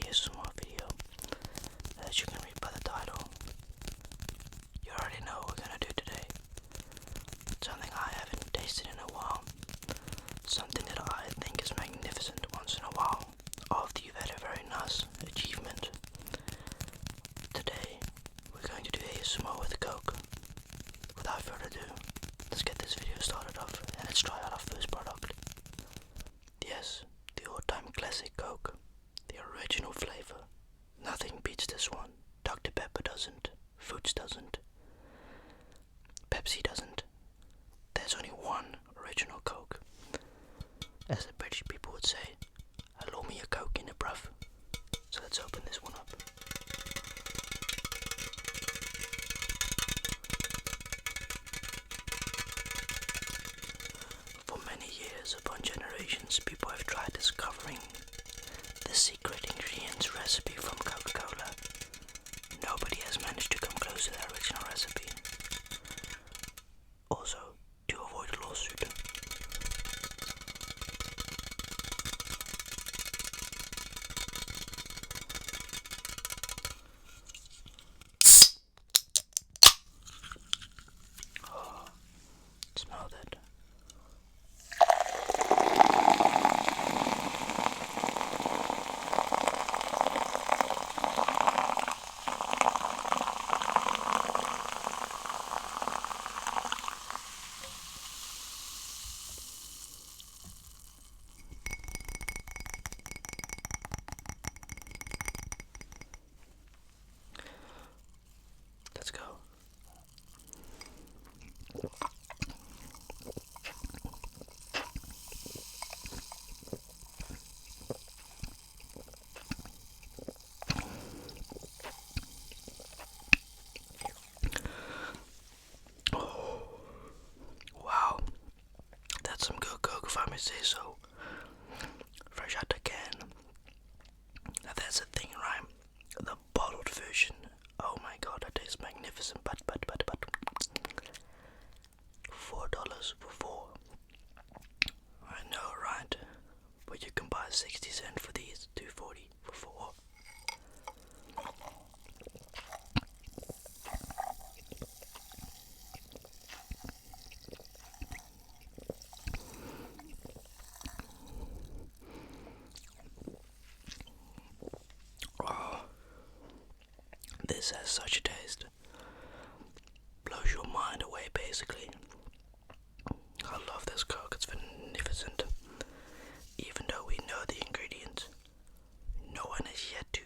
ASMR video. As you can read by the title, you already know what we're gonna do today. Something I haven't tasted in a while. Something that I think is magnificent once in a while, after you've had a very nice achievement. Today, we're going to do ASMR with Coke. Without further ado, let's get this video started off and let's try out our first product. Yes, the all-time classic Coke. The original flavor. Nothing beats this one. Dr. Pepper doesn't. Foods doesn't. Pepsi doesn't. There's only one original Coke. As the British people would say, allow me a Coke in a bruv. So let's open this one up. For many years, upon generations, people have tried discovering the secret ingredients recipe from Coca-Cola. Nobody has managed to come close to the original recipe. Also, to avoid a lawsuit. Oh, smell that. Let's go. Oh, wow, that's some good Coke if I may say so. Fresh out the can. Now that's the thing, right? The bottled version. Oh my god, that tastes magnificent. But $4 for 4. I know, right? But you can buy 60 cents for these, $2.40 for 4. Oh, this has such a taste. Blows your mind away, basically. I love this Coke, it's magnificent. Even though we know the ingredients, no one has yet to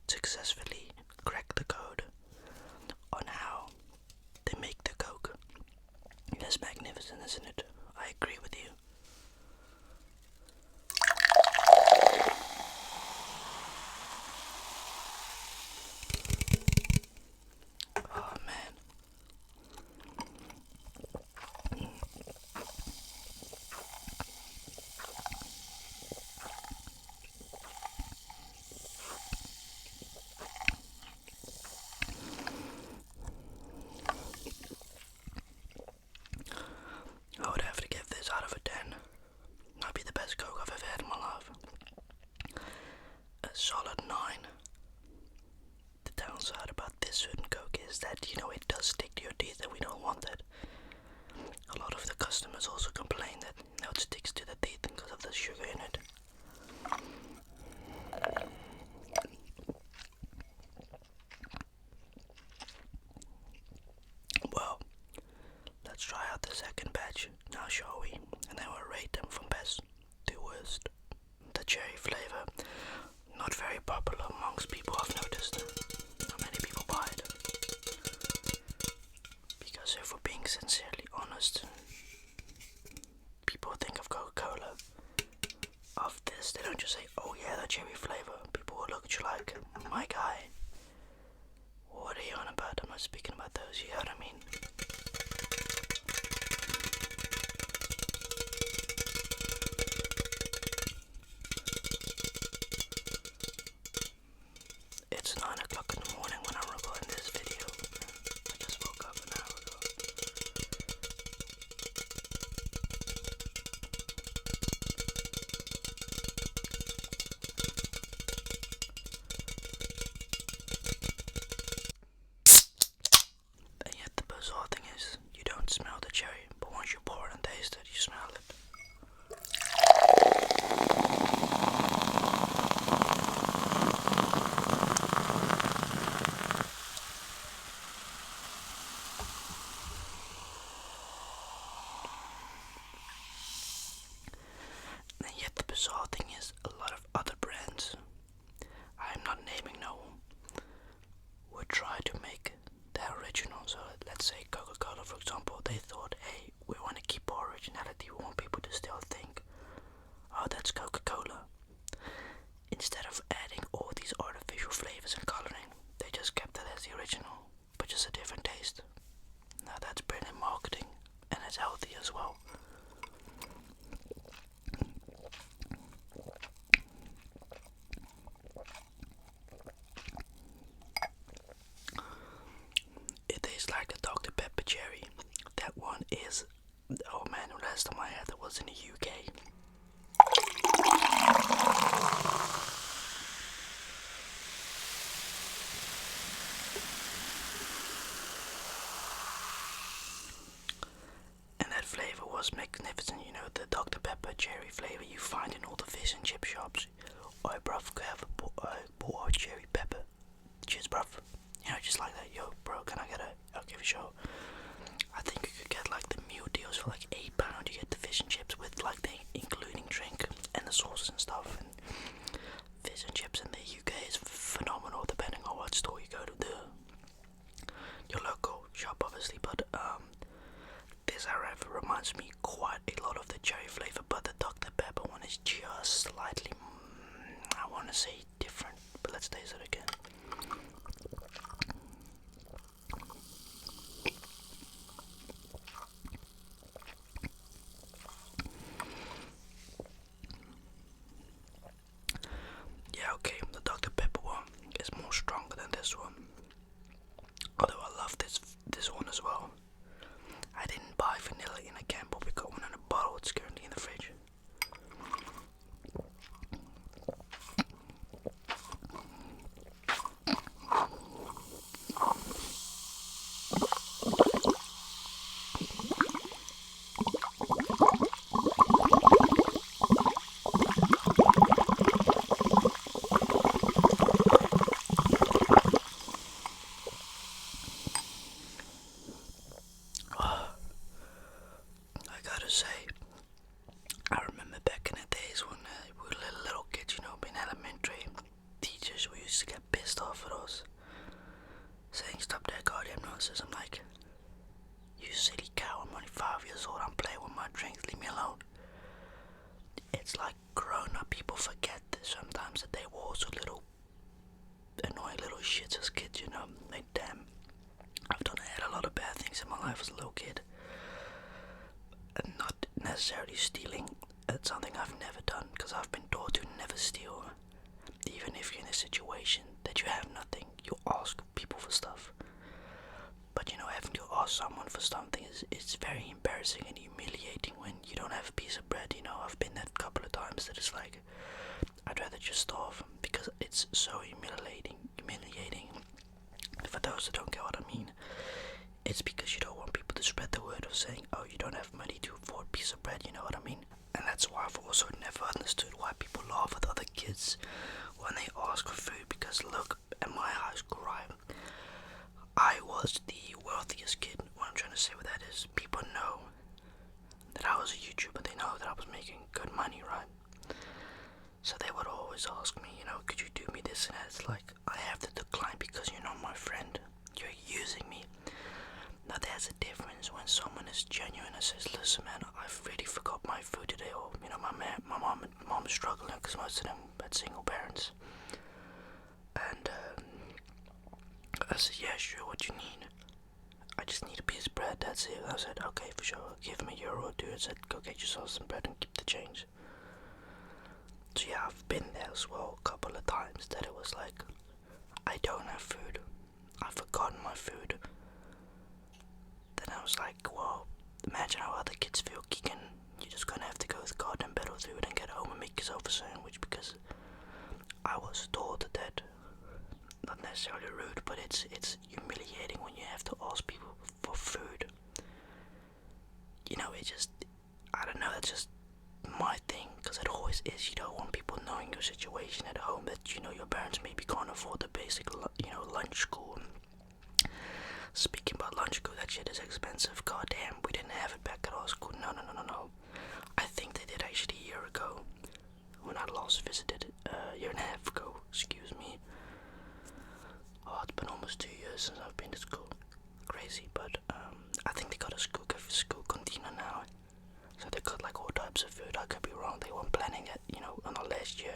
successfully crack the code on how they make the Coke. It's magnificent, isn't it? I agree with you. Oh man. I would have to give this out of a 10. Might be the best Coke I've ever had in my life. A solid 9. The downside about this certain Coke is that, you know, it does stick to your teeth and we don't want that. A lot of the customers also complain that, you know, it sticks to the teeth because of the sugar in it. Well, let's try out the second batch now, shall we? And then we'll rate them from best to worst. The cherry flavor, not very popular amongst people, I've noticed. Not many people buy it. Because if we're being sincerely honest, people think of Coca-Cola, of this, they don't just say, oh yeah, the cherry flavor. People will look at you like, my guy, what are you on about? I'm not speaking about those, you know what I mean? It's 9 o'clock in the morning when I'm recording this video. I just woke up an hour ago. was in the UK. And that flavor was magnificent, you know, the Dr. Pepper cherry flavor you find in all the fish and chip shops. Oh, bruv, could I have a cherry pepper? Cheers, bruv. You know, just like that. Yo, bro, can I get a? I'll give you a show. I think you could get like the meal deals for like £8. You get the fish and chips with like the including drink and the sauces and stuff. And fish and chips in the UK is phenomenal, depending on what store you go to. Your local shop, obviously, but this, however, reminds me quite a lot of the cherry flavor, but the Dr. Pepper one is just slightly, I want to say different, but let's taste it again. Yeah, okay, the Dr. Pepper one is more stronger than this one, although I love this one as well. I didn't buy vanilla in a can, but we got one in a bottle. It's currently in the fridge. I gotta say, I remember back in the days when we were little kids, you know, in elementary, teachers we used to get pissed off at us, saying stop that goddamn nonsense. I'm like, you silly cow, I'm only 5 years old, I'm playing with my drinks, leave me alone. It's like grown-up people forget that sometimes that they were also little annoying little shits as kids, you know. Like, damn, had a lot of bad things in my life as a little kid. And not necessarily stealing. That's something I've never done, because I've been taught to never steal. Even if you're in a situation that you have nothing, you ask people for stuff. But you know, having to ask someone for something is very embarrassing and humiliating when you don't have a piece of bread. You know, I've been there a couple of times that it's like, I'd rather just starve, because it's so humiliating. For those that don't get what I mean, it's because you don't want people to spread the word of saying, oh, you don't have money to afford a piece of bread, you know what I mean? And that's why I've also never understood why people laugh at other kids when they ask for food, because look, at my high school, right, I was the wealthiest kid. What I'm trying to say with that is, people know that I was a YouTuber, they know that I was making good money, right? So they would always ask me, you know, could you do me this and that? It's like, I have to decline because you're not my friend. You're using me. Now there's a difference when someone is genuine and says, listen man, I've really forgot my food today, or, you know, my mom is struggling because most of them had single parents. And I said, yeah, sure, what you need? I just need a piece of bread, that's it. I said, okay, for sure, give him €1 or two. I said, go get yourself some bread and keep the change. So yeah, I've been there as well a couple of times that it was like, I don't have food, I've forgotten my food. Then I was like, well, imagine how other kids feel, Keegan. You're just gonna have to go with goddamn battle through it and get home and make yourself a sandwich, because I was taught that, not necessarily rude, but it's humiliating when you have to ask people for food. You know, I don't know, it's just my thing, because it always is. You don't want people knowing your situation at home, that, you know, your parents maybe can't afford the basic, you know, lunch school. Speaking about lunch school, that shit is expensive. God damn, we didn't have it back at our school. No. I think they did actually a year ago, when I last visited, a year and a half ago, excuse me. Oh, it's been almost 2 years since I've been to school. Crazy, but I think they got a school cantina now. So they got like all types of food. I could be wrong, they weren't planning it, you know, on our last year.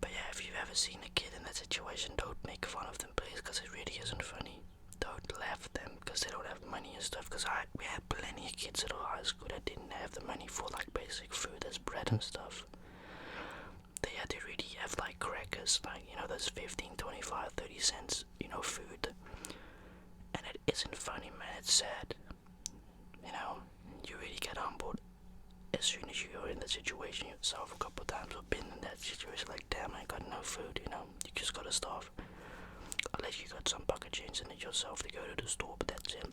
But yeah, if you've ever seen a kid in that situation, don't make fun of them, please, because it really isn't funny. Don't laugh at them because they don't have money and stuff, because we had plenty of kids at our high school that didn't have the money for like basic food, as bread and stuff. They had to really have like crackers, like, you know, those 15, 25, 30 cents, you know, food. And it isn't funny, man, it's sad. You know, you really get humbled as soon as you're in that situation yourself a couple of times, or been in that situation, like, damn, I got no food, you know, you just gotta starve. Unless you got some pocket change in it yourself to go to the store, but that's it.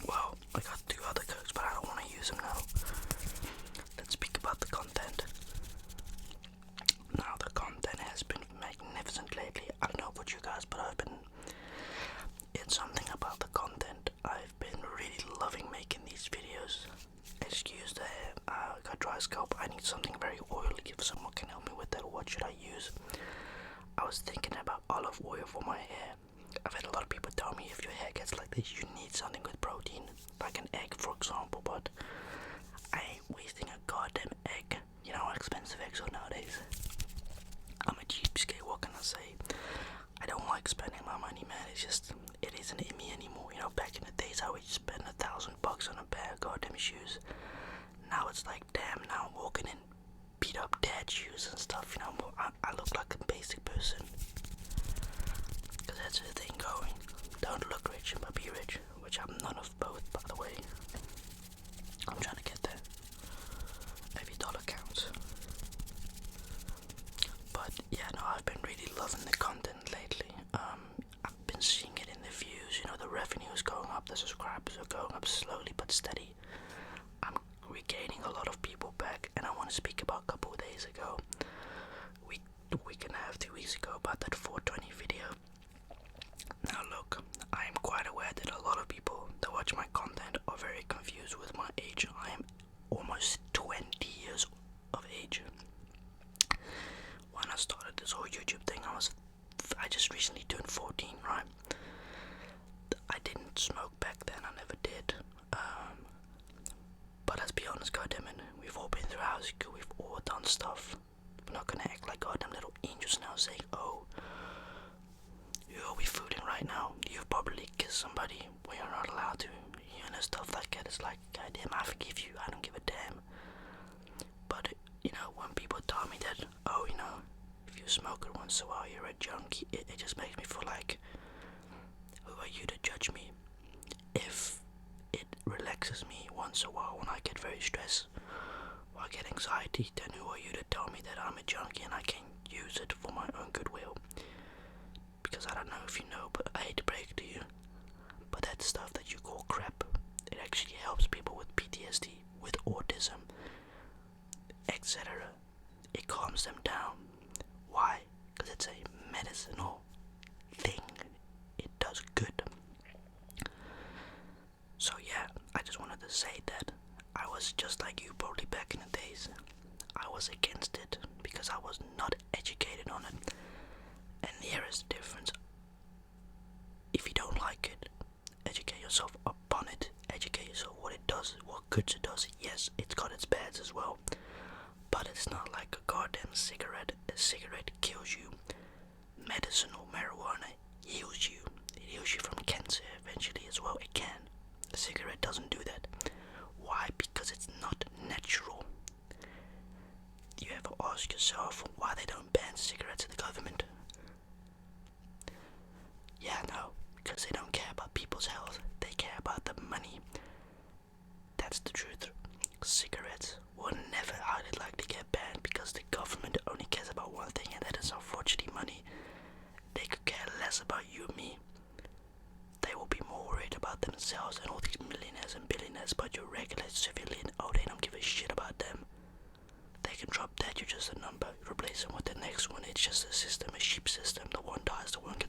Well, I got 2 other cokes, but I don't want to use them now. Let's speak about the content. Now, the content has been magnificent lately. I don't know about you guys, but it's something about the content. I've been really loving making these videos. Excuse the hair, I got dry scalp. I need something very oily. If someone can help me with that, what should I use? I was thinking about olive oil for my hair. I've had a lot of people tell me if your hair gets like this, you need something with protein, like an egg, for example, but I ain't wasting a goddamn egg. You know how expensive eggs are nowadays. I'm a cheapskate, what can I say? I don't like spending my money, man. It's just, it isn't in me anymore. You know, back in the days I would spend $1,000 on a pair of goddamn shoes. Now it's like, damn, now I'm walking in beat up dad shoes and stuff, you know. I look like a basic person. Because that's the thing going. Don't look rich, but be rich. Which I'm none of both, by the way. I'm trying to get there. Every dollar counts. But yeah, no, I've been really loving the content lately. I've been seeing it in the views, you know, the revenue is going up, the subscribers are going up slowly but steady. I'm regaining a lot of people back, and I want to speak about a couple of days ago. Week and a half, 2 weeks ago, about that 420 video. Now look, I am quite aware that a lot of people that watch my content are very confused with my age. I am almost 20 years of age. When I started this whole YouTube thing, I just recently turned 14, right? I didn't smoke back then, I never did. But let's be honest, goddammit, we've all been through high school, we've all done stuff. We're not gonna act like goddamn little angels now saying, oh, you'll be fooling right now. You've probably kissed somebody when you're not allowed to. You know, stuff like that. It's like, goddamn, I forgive you, I don't give a damn. But, you know, when people tell me that, oh, you know, if you smoke it once in a while, you're a junkie, it just makes me feel like, who are you to judge me? If it relaxes me once in a while when I get very stressed or I get anxiety, then who are you to tell me that I'm a junkie and I can use it for my own goodwill? Because I don't know if you know, but I hate to break it to you, but that stuff that you call crap, it actually helps people with PTSD, with autism, etc. It calms them down. Why? Because it's a medicinal thing. It does good. So yeah, I just wanted to say that I was just like you probably back in the days. I was against it because I was not educated on it. And here is the difference. If you don't like it, educate yourself upon it. Educate yourself what it does, what goods it does. Yes, it's got its bads as well. But it's not like a goddamn cigarette. A cigarette kills you. Medicinal marijuana heals you. It heals you from cancer eventually as well. It can. A cigarette doesn't do that. Why? Because it's not natural. Do you ever ask yourself why they don't ban cigarettes in the government? Yeah, no, because they don't care about people's health. They care about the money. That's the truth. Cigarettes will never highly likely get banned because the government only cares about one thing, and that is unfortunately money. They could care less about you and me. They will be more worried about themselves and all these millionaires and billionaires, but your regular civilian, oh, they don't give a shit about them. They can drop that, you're just a number, replace them with the next one. It's just a system, a sheep system. The one dies, the one gets